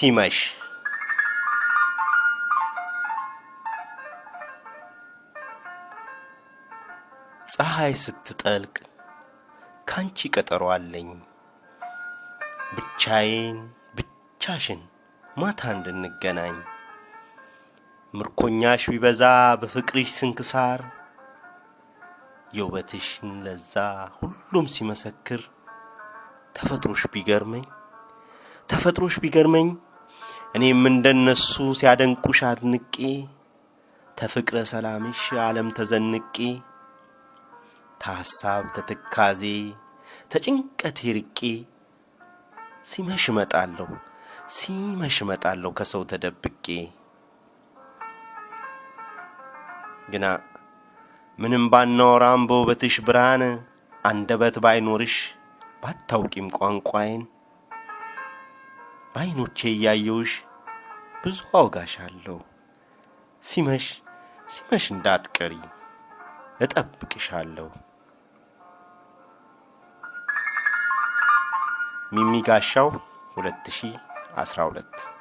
ሲመሽ ፀሐይ ስትጠልቅ ካንቺ ቀጠሮ አለኝ ብቻዬን ብቻሽን ማታ እንድንገናኝ ምርኮኛሽ ቢበዛ በፍቅርሽ ስንክሳር የውበትሽን ለዛ ሁሉም ሲመሰክር ተፈጥሮሽ ቢገርመኝ እኔም እንደነሱ ሲያደንቁሽ አድንቄ ተፍቅረ ሰላምሽ ዓለም ተዘንቄ ታሳብ ተትካዜ ተጭንቀት ርቄ ሲመሽ እመጣለሁ ከሰው ተደብቄ ግና ምንም ባናወራም በውበትሽ ብርሃን አንደበት ባይኖርሽ ባታውቂም ቋንቋዬን ባይኖቼ ያየውሽ ብዙ አውጋሻለሁ ሲመሽ እንዳትቀሪ እጠብቅሻለሁ ሚሚ ጋሻው 2012